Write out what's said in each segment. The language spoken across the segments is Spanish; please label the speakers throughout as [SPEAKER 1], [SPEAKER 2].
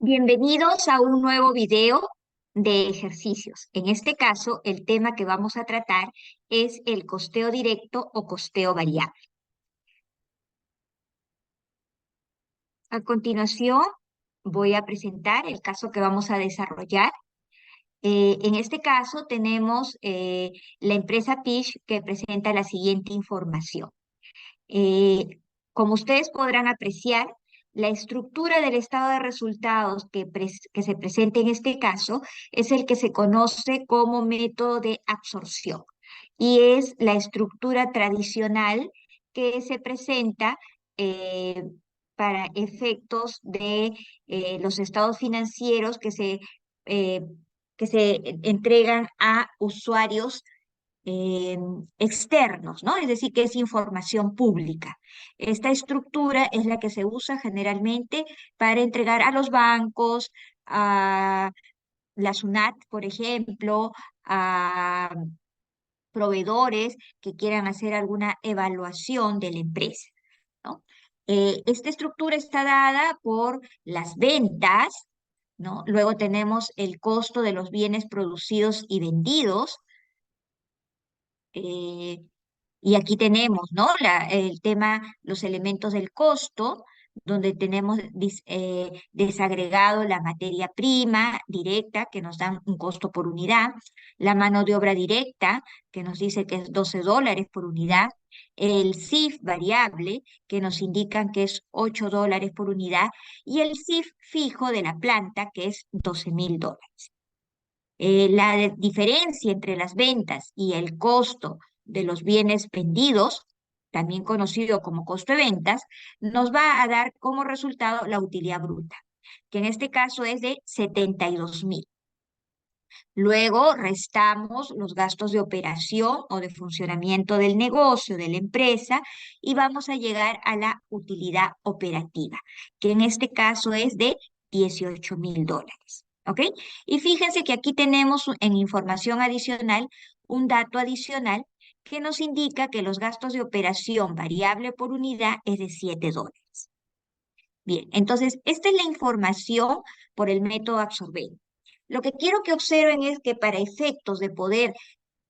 [SPEAKER 1] Bienvenidos a un nuevo video de ejercicios. En este caso, el tema que vamos a tratar es el costeo directo o costeo variable. A continuación, voy a presentar el caso que vamos a desarrollar. En este caso, tenemos la empresa Pish que presenta la siguiente información. Eh, Como ustedes podrán apreciar, la estructura del estado de resultados que se presenta en este caso es el que se conoce como método de absorción y es la estructura tradicional que se presenta eh, para efectos de los estados financieros eh, que se entregan a usuarios eh, externos, ¿no? Es decir, que es información pública. Esta estructura es la que se usa generalmente para entregar a los bancos, a la SUNAT, por ejemplo, a proveedores que quieran hacer alguna evaluación de la empresa, ¿no? Esta estructura está dada por las ventas, ¿no? Luego tenemos el costo de los bienes producidos y vendidos, eh, y aquí tenemos, ¿no? El tema, los elementos del costo, donde tenemos desagregado la materia prima directa, que nos dan un costo por unidad, la mano de obra directa, que nos dice que es $12 por unidad, el CIF variable, que nos indican que es $8 por unidad, y el CIF fijo de la planta, que es $12.000. Diferencia entre las ventas y el costo de los bienes vendidos, también conocido como costo de ventas, nos va a dar como resultado la utilidad bruta, que en este caso es de 72.000. Luego restamos los gastos de operación o de funcionamiento del negocio, de la empresa, y vamos a llegar a la utilidad operativa, que en este caso es de $18.000. ¿Ok? Y fíjense que aquí tenemos en información adicional un dato adicional que nos indica que los gastos de operación variable por unidad es de $7. Bien, entonces esta es la información por el método absorbente. Lo que quiero que observen es que para efectos de poder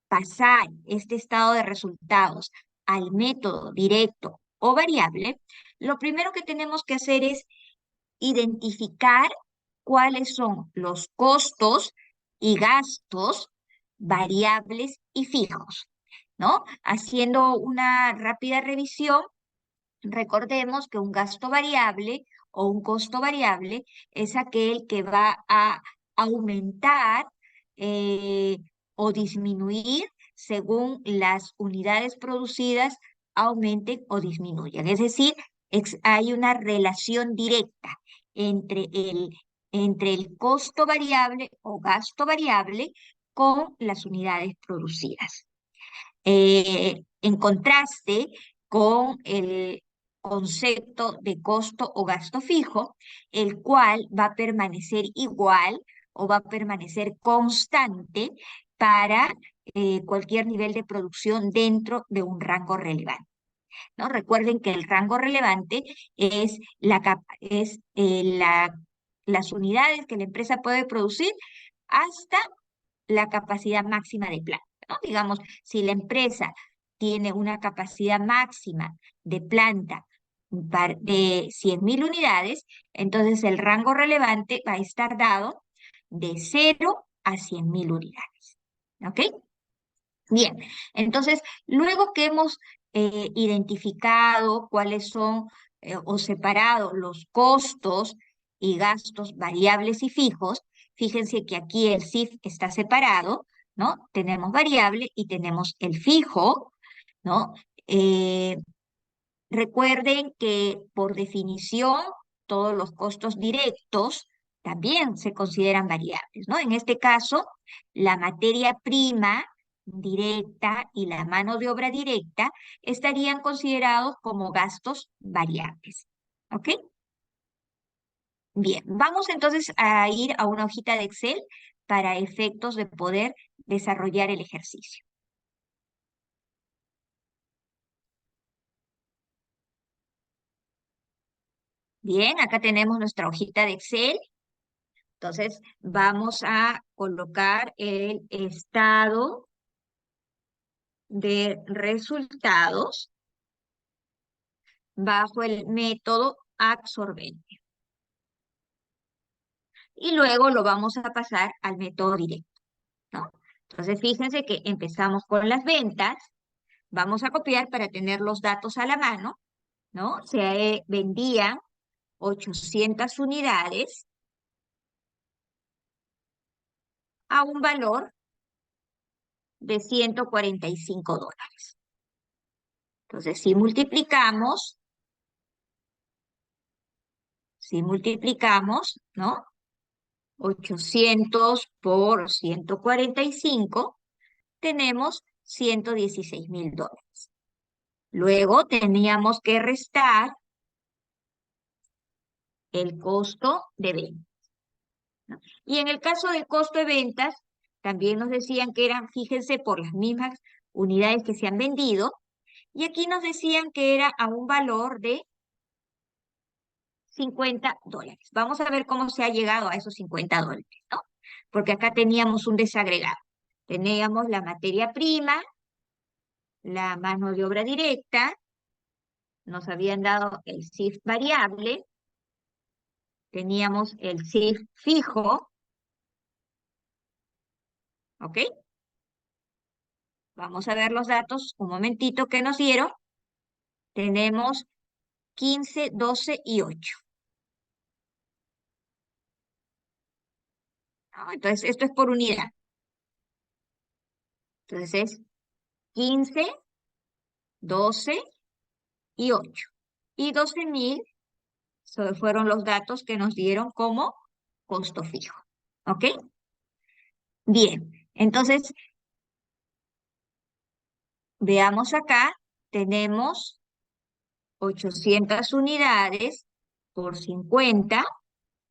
[SPEAKER 1] pasar este estado de resultados al método directo o variable, lo primero que tenemos que hacer es identificar cuáles son los costos y gastos variables y fijos, ¿no? Haciendo una rápida revisión, recordemos que un gasto variable o un costo variable es aquel que va a aumentar eh, o disminuir según las unidades producidas aumenten o disminuyan. Es decir, hay una relación directa entre entre el costo variable o gasto variable con las unidades producidas. En contraste con el concepto de costo o gasto fijo, el cual va a permanecer igual o va a permanecer constante para cualquier nivel de producción dentro de un rango relevante, ¿no? Recuerden que el rango relevante es, las unidades que la empresa puede producir hasta la capacidad máxima de planta, ¿no? Digamos, si la empresa tiene una capacidad máxima de planta de 100.000 unidades, entonces el rango relevante va a estar dado de 0 a 100.000 unidades. ¿Ok? Bien, entonces, luego que hemos identificado cuáles son o separado los costos y gastos variables y fijos, fíjense que aquí el CIF está separado, ¿no? Tenemos variable y tenemos el fijo, ¿no? Eh, Recuerden que por definición todos los costos directos también se consideran variables, ¿no? En este caso, la materia prima directa y la mano de obra directa estarían considerados como gastos variables. ¿Ok? Bien, vamos entonces a ir a una hojita de Excel para efectos de poder desarrollar el ejercicio. Bien, acá tenemos nuestra hojita de Excel. Entonces, vamos a colocar el estado de resultados bajo el método absorbente. Y luego lo vamos a pasar al método directo, ¿no? Entonces, fíjense que empezamos con las ventas. Vamos a copiar para tener los datos a la mano, ¿no? Se vendían 800 unidades a un valor de $145. Entonces, si multiplicamos, ¿no? 800 por 145, tenemos $116.000. Luego teníamos que restar el costo de venta, ¿no? Y en el caso del costo de ventas, también nos decían que eran, fíjense, por las mismas unidades que se han vendido, y aquí nos decían que era a un valor de $50. Vamos a ver cómo se ha llegado a esos $50, ¿no? Porque acá teníamos un desagregado. Teníamos la materia prima, la mano de obra directa, nos habían dado el CIF variable, teníamos el CIF fijo, ¿ok? Vamos a ver los datos, un momentito que nos dieron. Tenemos 15, 12 y 8, ¿no? Entonces, esto es por unidad. Entonces, es 15, 12 y 8. Y 12.000 fueron los datos que nos dieron como costo fijo, ¿ok? Bien, entonces, veamos acá, tenemos 800 unidades por 50,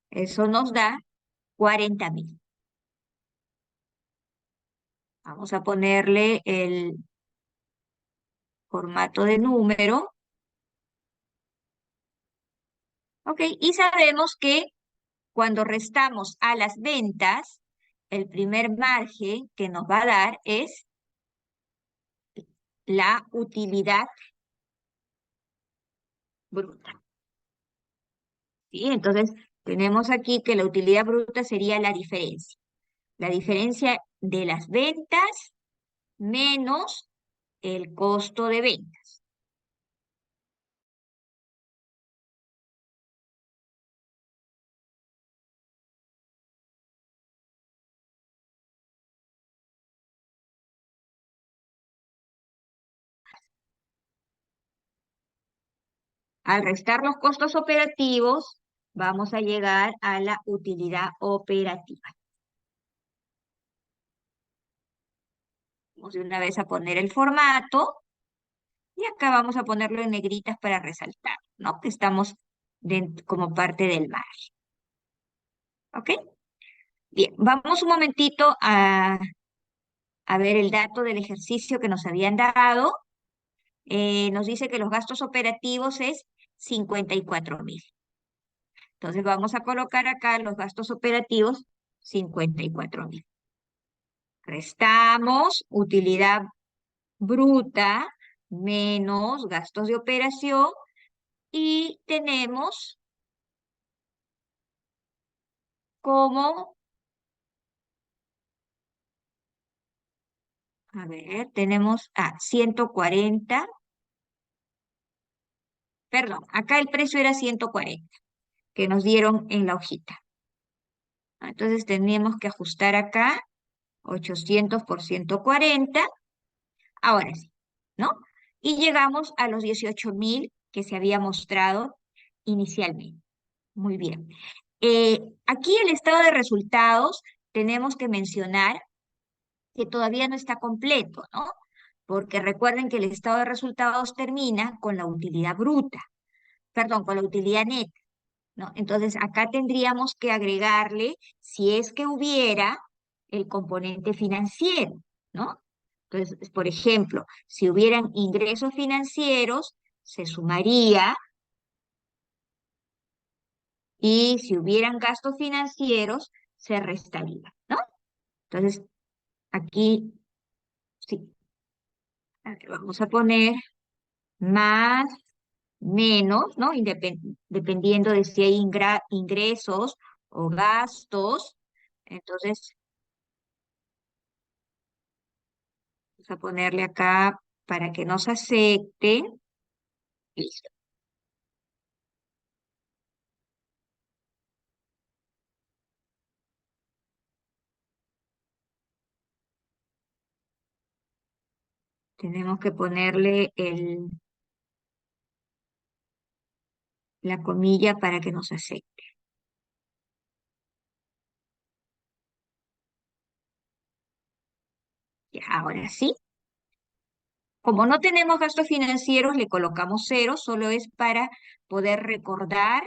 [SPEAKER 1] eso nos da 40.000. Vamos a ponerle el formato de número, ¿ok? Y sabemos que cuando restamos a las ventas, el primer margen que nos va a dar es la utilidad bruta, ¿sí? Entonces, tenemos aquí que la utilidad bruta sería la diferencia de las ventas menos el costo de ventas. Al restar los costos operativos, vamos a llegar a la utilidad operativa. Vamos de una vez a poner el formato y acá vamos a ponerlo en negritas para resaltar, ¿no? Que estamos como parte del margen. ¿Ok? Bien, vamos un momentito a ver el dato del ejercicio que nos habían dado. Nos dice que los gastos operativos es 54.000. Entonces vamos a colocar acá los gastos operativos 54.000. Restamos utilidad bruta menos gastos de operación y tenemos como, a ver, tenemos a 140, perdón, acá el precio era 140 que nos dieron en la hojita. Entonces teníamos que ajustar acá 800 por 140, ahora sí, ¿no? Y llegamos a los 18.000 que se había mostrado inicialmente. Muy bien. Aquí el estado de resultados tenemos que mencionar que todavía no está completo, ¿no? Porque recuerden que el estado de resultados termina con la utilidad bruta, perdón, con la utilidad neta, ¿no? Entonces acá tendríamos que agregarle, si es que hubiera, el componente financiero, ¿no? Entonces, por ejemplo, si hubieran ingresos financieros, se sumaría, y si hubieran gastos financieros, se restaría, ¿no? Entonces, aquí, sí, a ver, vamos a poner más, menos, ¿no? Dependiendo de si hay ingresos o gastos. Entonces, vamos a ponerle acá para que nos acepte. Listo. Tenemos que ponerle la comilla para que nos acepte. Ya, ahora sí. Como no tenemos gastos financieros, le colocamos cero, solo es para poder recordar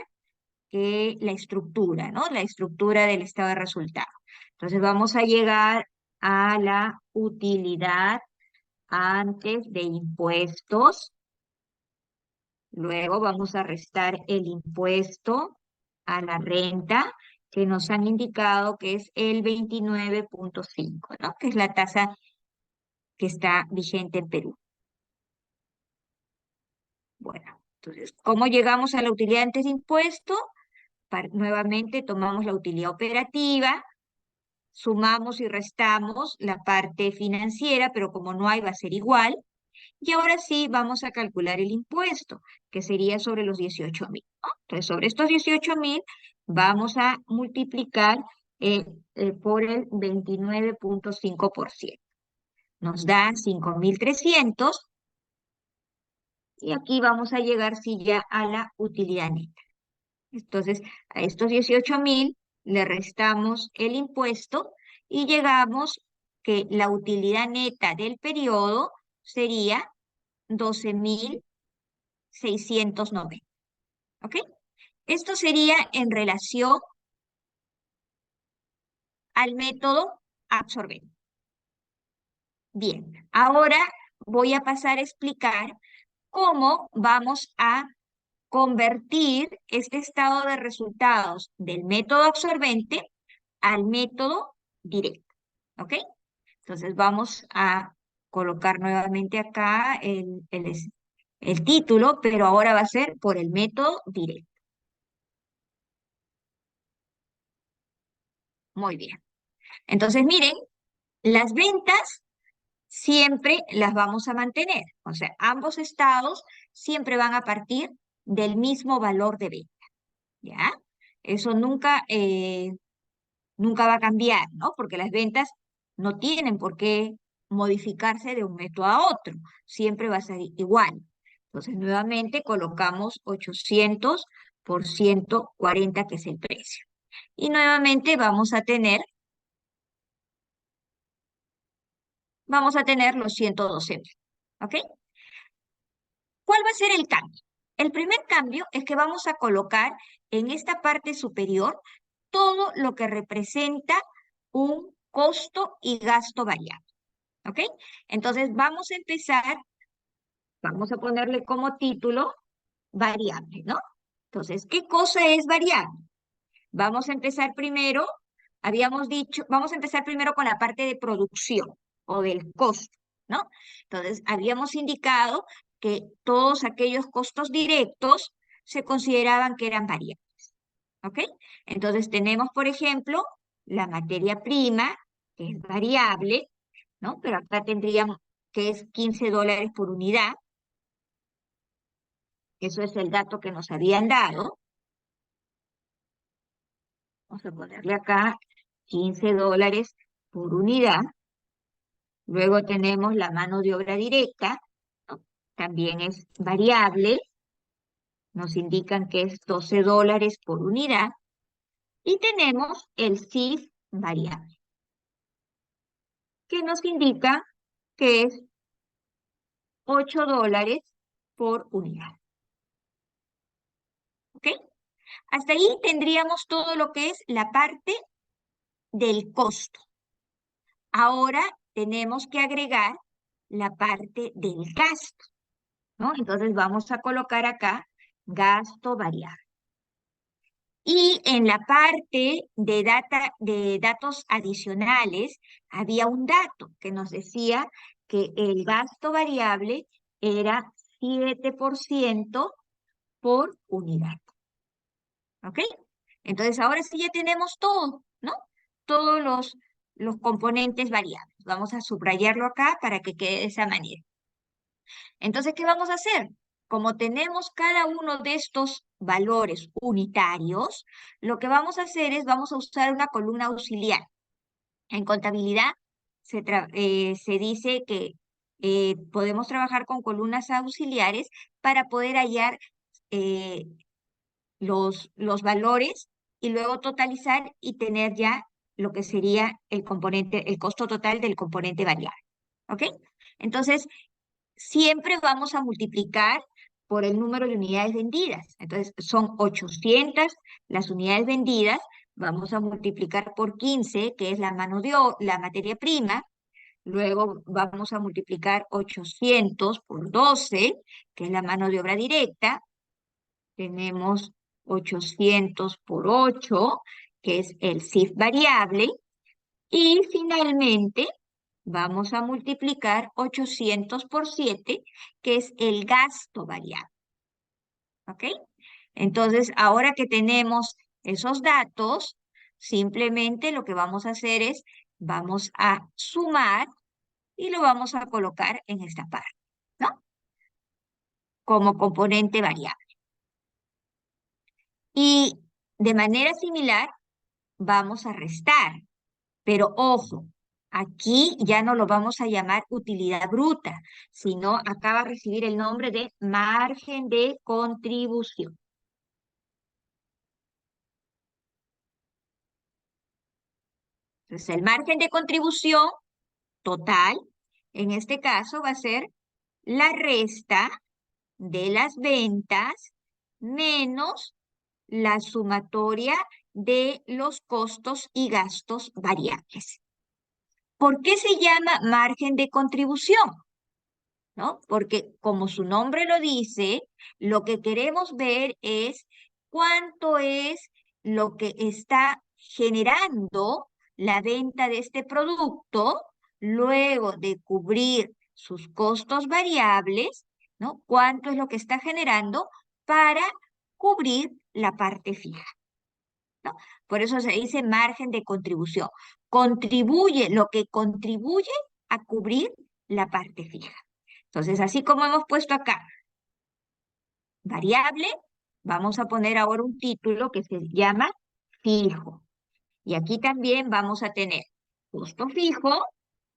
[SPEAKER 1] que la estructura, ¿no? La estructura del estado de resultado. Entonces vamos a llegar a la utilidad antes de impuestos. Luego vamos a restar el impuesto a la renta que nos han indicado que es el 29,5, ¿no? Que es la tasa que está vigente en Perú. Bueno, entonces, ¿cómo llegamos a la utilidad antes de impuesto? Nuevamente tomamos la utilidad operativa, sumamos y restamos la parte financiera, pero como no hay va a ser igual. Y ahora sí vamos a calcular el impuesto, que sería sobre los 18.000, ¿no? Entonces, sobre estos 18.000 vamos a multiplicar por el 29,5%. Nos da 5.300 y aquí vamos a llegar sí ya a la utilidad neta. Entonces, a estos 18.000 le restamos el impuesto y llegamos que la utilidad neta del periodo sería 12.690. ¿Ok? Esto sería en relación al método absorbente. Bien, ahora voy a pasar a explicar cómo vamos a convertir este estado de resultados del método absorbente al método directo. ¿Ok? Entonces vamos a colocar nuevamente acá el título, pero ahora va a ser por el método directo. Muy bien. Entonces miren, las ventas siempre las vamos a mantener. O sea, ambos estados siempre van a partir del mismo valor de venta. ¿Ya? Eso nunca va a cambiar, ¿no? Porque las ventas no tienen por qué modificarse de un método a otro, siempre va a ser igual. Entonces, nuevamente colocamos 800 por 140, que es el precio. Y nuevamente vamos a tener los 112.000, ¿ok? ¿Cuál va a ser el cambio? El primer cambio es que vamos a colocar en esta parte superior todo lo que representa un costo y gasto variable. ¿Ok? Entonces vamos a ponerle como título variable, ¿no? Entonces, ¿qué cosa es variable? Vamos a empezar primero, habíamos dicho, vamos a empezar primero con la parte de producción o del costo, ¿no? Entonces, habíamos indicado que todos aquellos costos directos se consideraban que eran variables, ¿ok? Entonces, tenemos, por ejemplo, la materia prima, que es variable, ¿no? Pero acá tendríamos que es $15 por unidad. Eso es el dato que nos habían dado. Vamos a ponerle acá $15 por unidad. Luego tenemos la mano de obra directa, ¿no? También es variable. Nos indican que es $12 por unidad. Y tenemos el CIF variable, que nos indica que es $8 por unidad. ¿Ok? Hasta ahí tendríamos todo lo que es la parte del costo. Ahora tenemos que agregar la parte del gasto, ¿no? Entonces vamos a colocar acá gasto variable. Y en la parte de datos adicionales, había un dato que nos decía que el gasto variable era 7% por unidad. ¿Ok? Entonces, ahora sí ya tenemos todo, ¿no? Todos los componentes variables. Vamos a subrayarlo acá para que quede de esa manera. Entonces, ¿qué vamos a hacer? Como tenemos cada uno de estos valores unitarios, lo que vamos a hacer es, vamos a usar una columna auxiliar. En contabilidad se dice que podemos trabajar con columnas auxiliares para poder hallar eh, los valores y luego totalizar y tener ya lo que sería el componente, el costo total del componente variable. ¿Ok? Entonces, siempre vamos a multiplicar por el número de unidades vendidas. Entonces, son 800 las unidades vendidas. Vamos a multiplicar por 15, que es la la materia prima. Luego vamos a multiplicar 800 por 12, que es la mano de obra directa. Tenemos 800 por 8, que es el CIF variable. Y finalmente vamos a multiplicar 800 por 7, que es el gasto variable. ¿Ok? Entonces, ahora que tenemos esos datos, simplemente lo que vamos a hacer es, vamos a sumar y lo vamos a colocar en esta parte, ¿no? Como componente variable. Y de manera similar, vamos a restar. Pero ojo, aquí ya no lo vamos a llamar utilidad bruta, sino acá va a recibir el nombre de margen de contribución. Entonces, el margen de contribución total, en este caso, va a ser la resta de las ventas menos la sumatoria de los costos y gastos variables. ¿Por qué se llama margen de contribución? ¿No? Porque como su nombre lo dice, lo que queremos ver es cuánto es lo que está generando la venta de este producto luego de cubrir sus costos variables, ¿no? Cuánto es lo que está generando para cubrir la parte fija, ¿no? Por eso se dice margen de contribución. Contribuye lo que contribuye a cubrir la parte fija. Entonces, así como hemos puesto acá variable, vamos a poner ahora un título que se llama fijo. Y aquí también vamos a tener costo fijo,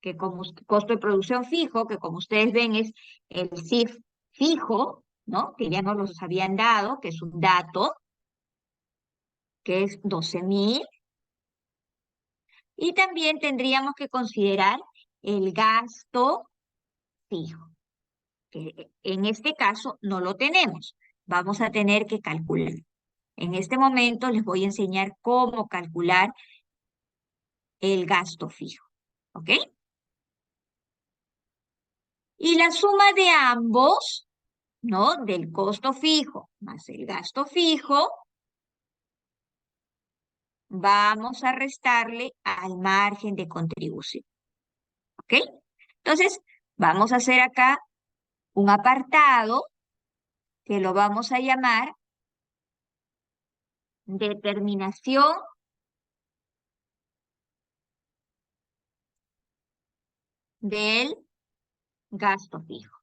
[SPEAKER 1] que como costo de producción fijo, que como ustedes ven es el CIF fijo, ¿no? Que ya nos los habían dado, que es un dato, que es 12.000. Y también tendríamos que considerar el gasto fijo, que en este caso no lo tenemos. Vamos a tener que calcular. En este momento les voy a enseñar cómo calcular el gasto fijo. ¿Ok? Y la suma de ambos, ¿no? Del costo fijo más el gasto fijo, vamos a restarle al margen de contribución. ¿Ok? Entonces, vamos a hacer acá un apartado que lo vamos a llamar determinación del gasto fijo.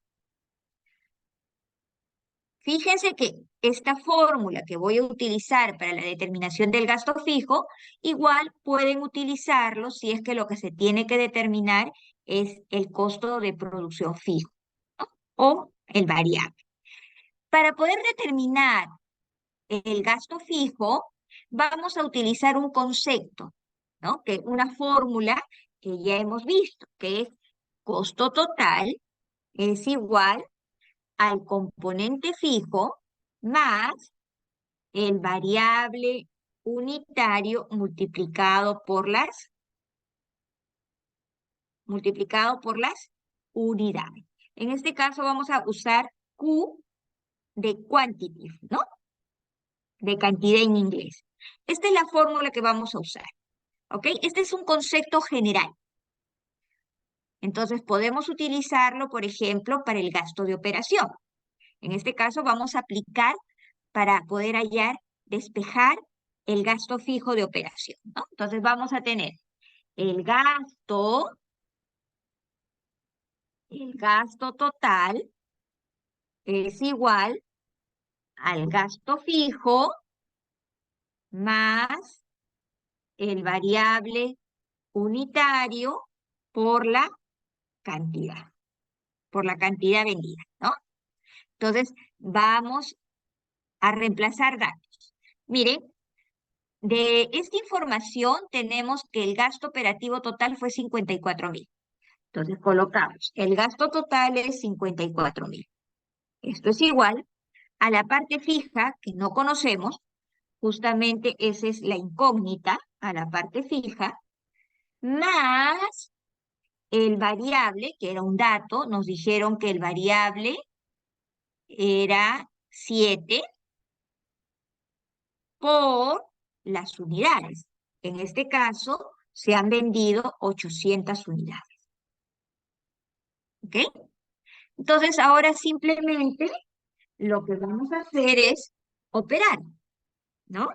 [SPEAKER 1] Fíjense que esta fórmula que voy a utilizar para la determinación del gasto fijo, igual pueden utilizarlo si es que lo que se tiene que determinar es el costo de producción fijo, ¿no? O el variable. Para poder determinar el gasto fijo, vamos a utilizar un concepto, ¿no? Que es una fórmula que ya hemos visto, que es costo total es igual al componente fijo más el variable unitario multiplicado por las unidades. En este caso vamos a usar Q de quantity, ¿no? De cantidad en inglés. Esta es la fórmula que vamos a usar, ¿ok? Este es un concepto general. Entonces podemos utilizarlo, por ejemplo, para el gasto de operación. En este caso vamos a aplicar para poder hallar, despejar el gasto fijo de operación, ¿no? Entonces vamos a tener el gasto total es igual al gasto fijo más el variable unitario por la cantidad, por la cantidad vendida, ¿no? Entonces, vamos a reemplazar datos. Miren, de esta información tenemos que el gasto operativo total fue 54.000. Entonces, colocamos, el gasto total es 54.000. Esto es igual a la parte fija que no conocemos, justamente esa es la incógnita, a la parte fija, más el variable, que era un dato, nos dijeron que el variable era 7 por las unidades. En este caso, se han vendido 800 unidades. ¿Ok? Entonces, ahora simplemente lo que vamos a hacer es operar, ¿no?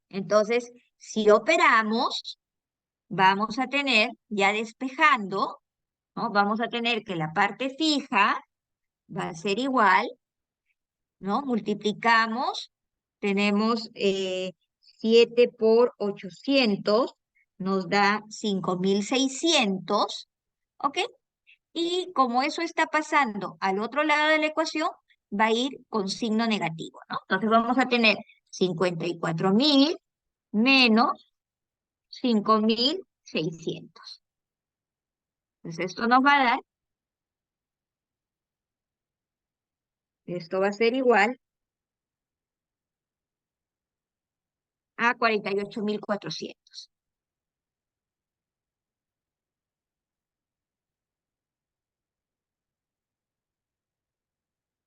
[SPEAKER 1] Entonces, si operamos, vamos a tener, ya despejando, ¿no? Vamos a tener que la parte fija va a ser igual, ¿no? Multiplicamos, tenemos 7 por 800, nos da 5.600, ¿ok? Y como eso está pasando al otro lado de la ecuación, va a ir con signo negativo, ¿no? Entonces vamos a tener 54.000 menos 5.600. Entonces esto nos va a dar, esto va a ser igual a 48.400.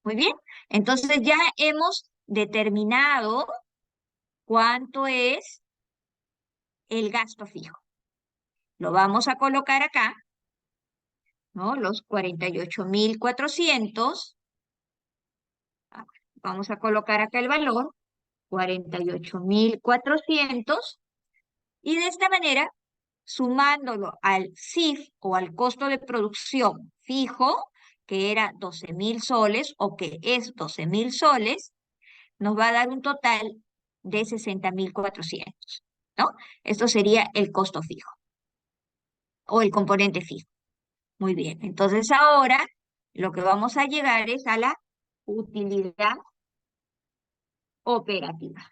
[SPEAKER 1] Muy bien, entonces ya hemos determinado cuánto es el gasto fijo. Lo vamos a colocar acá, ¿no? Los 48.400. Vamos a colocar acá el valor, 48.400. Y de esta manera, sumándolo al CIF o al costo de producción fijo, que era 12.000 soles o que es 12.000 soles, nos va a dar un total de 60.400, ¿no? Esto sería el costo fijo o el componente fijo. Muy bien, entonces ahora lo que vamos a llegar es a la utilidad operativa,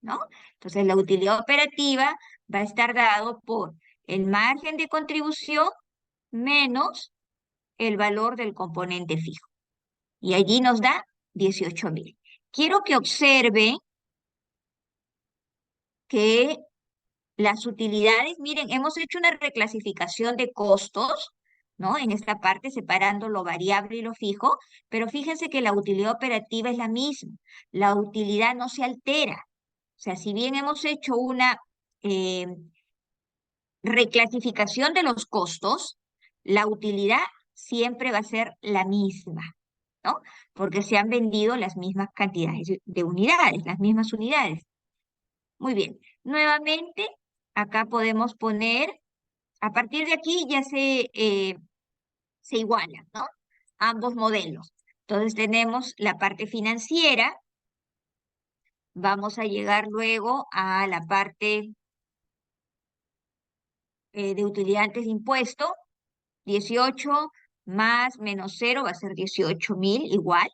[SPEAKER 1] ¿no? Entonces la utilidad operativa va a estar dado por el margen de contribución menos el valor del componente fijo. Y allí nos da 18.000. Quiero que observe que las utilidades, miren, hemos hecho una reclasificación de costos, ¿no? En esta parte separando lo variable y lo fijo, pero fíjense que la utilidad operativa es la misma. La utilidad no se altera. O sea, si bien hemos hecho una eh, reclasificación de los costos, la utilidad siempre va a ser la misma, ¿no? Porque se han vendido las mismas cantidades de unidades, las mismas unidades. Muy bien. Nuevamente, acá podemos poner, a partir de aquí ya se igualan, ¿no? Ambos modelos. Entonces tenemos la parte financiera, vamos a llegar luego a la parte de utilidad antes de impuesto, 18 más menos 0 va a ser 18.000 igual.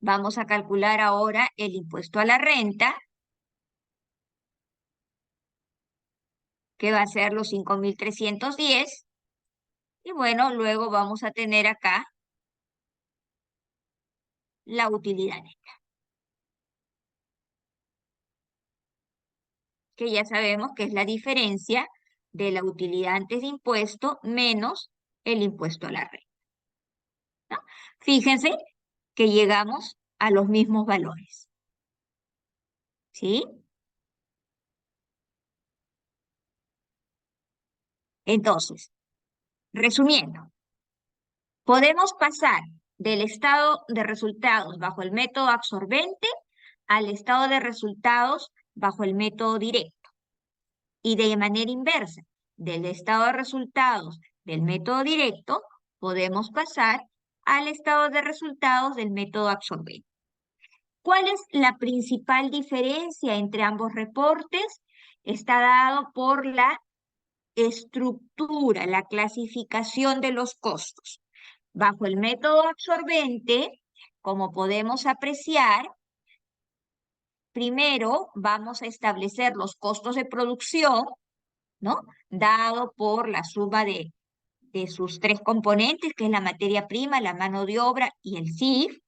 [SPEAKER 1] Vamos a calcular ahora el impuesto a la renta, que va a ser los 5.310. Y bueno, luego vamos a tener acá la utilidad neta, que ya sabemos que es la diferencia de la utilidad antes de impuesto menos el impuesto a la renta, ¿no? Fíjense que llegamos a los mismos valores. ¿sí? Entonces, resumiendo, podemos pasar del estado de resultados bajo el método absorbente al estado de resultados bajo el método directo. Y de manera inversa, del estado de resultados del método directo, podemos pasar al estado de resultados del método absorbente. ¿Cuál es la principal diferencia entre ambos reportes? Está dado por la estructura, la clasificación de los costos. Bajo el método absorbente, como podemos apreciar, primero vamos a establecer los costos de producción, ¿no? Dado por la suma de sus tres componentes, que es la materia prima, la mano de obra y el CIF.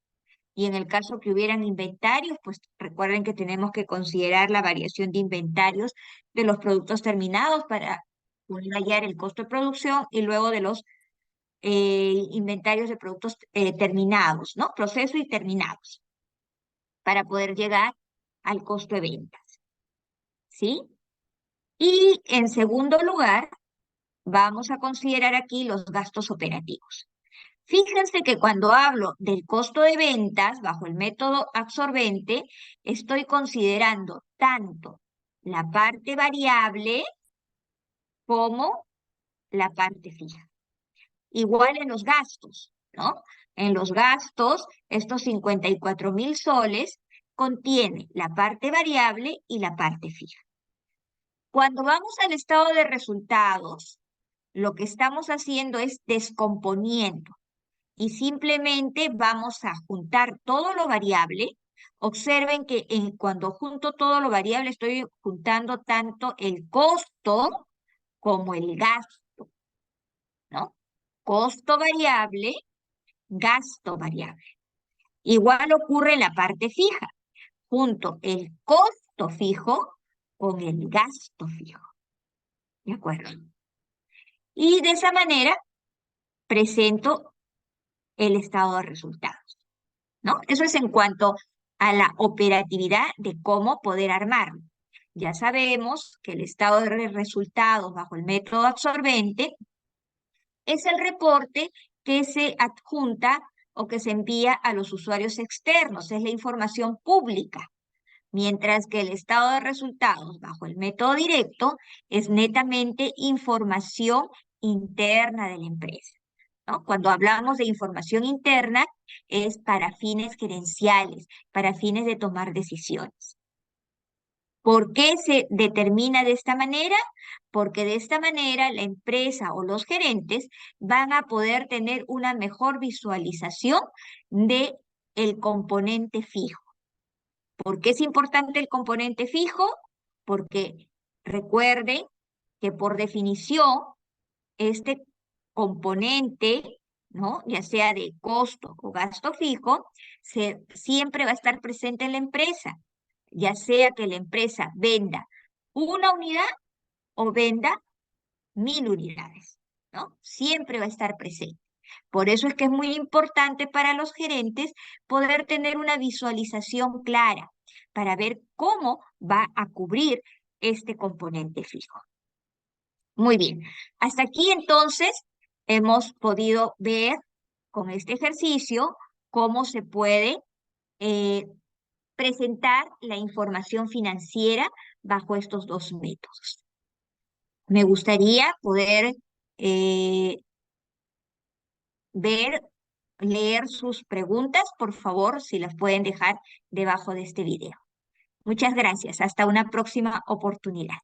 [SPEAKER 1] Y en el caso que hubieran inventarios, pues recuerden que tenemos que considerar la variación de inventarios de los productos terminados para poder hallar el costo de producción y luego de los inventarios de productos terminados, ¿no? Proceso y terminados, para poder llegar al costo de ventas, ¿sí? Y en segundo lugar, vamos a considerar aquí los gastos operativos. Fíjense que cuando hablo del costo de ventas bajo el método absorbente, estoy considerando tanto la parte variable como la parte fija. Igual en los gastos, ¿no? En los gastos, estos 54.000 soles contiene la parte variable y la parte fija. Cuando vamos al estado de resultados, lo que estamos haciendo es descomponiendo y simplemente vamos a juntar todo lo variable. Observen que cuando junto todo lo variable estoy juntando tanto el costo como el gasto, ¿no? Costo variable, gasto variable. Igual ocurre en la parte fija. Junto el costo fijo con el gasto fijo. ¿De acuerdo? Y de esa manera presento el estado de resultados, ¿no? Eso es en cuanto a la operatividad de cómo poder armarlo. Ya sabemos que el estado de resultados bajo el método absorbente es el reporte que se adjunta o que se envía a los usuarios externos, es la información pública, mientras que el estado de resultados bajo el método directo es netamente información interna de la empresa, ¿no? Cuando hablamos de información interna es para fines gerenciales, para fines de tomar decisiones. ¿Por qué se determina de esta manera? Porque de esta manera la empresa o los gerentes van a poder tener una mejor visualización de el componente fijo. ¿Por qué es importante el componente fijo? Porque recuerden que por definición este componente, ¿no? Ya sea de costo o gasto fijo, siempre va a estar presente en la empresa, ya sea que la empresa venda una unidad o venda 1000 unidades, ¿no? Siempre va a estar presente. Por eso es que es muy importante para los gerentes poder tener una visualización clara para ver cómo va a cubrir este componente fijo. Muy bien, hasta aquí entonces hemos podido ver con este ejercicio cómo se puede eh, presentar la información financiera bajo estos dos métodos. Me gustaría poder eh, leer sus preguntas, por favor, si las pueden dejar debajo de este video. Muchas gracias. Hasta una próxima oportunidad.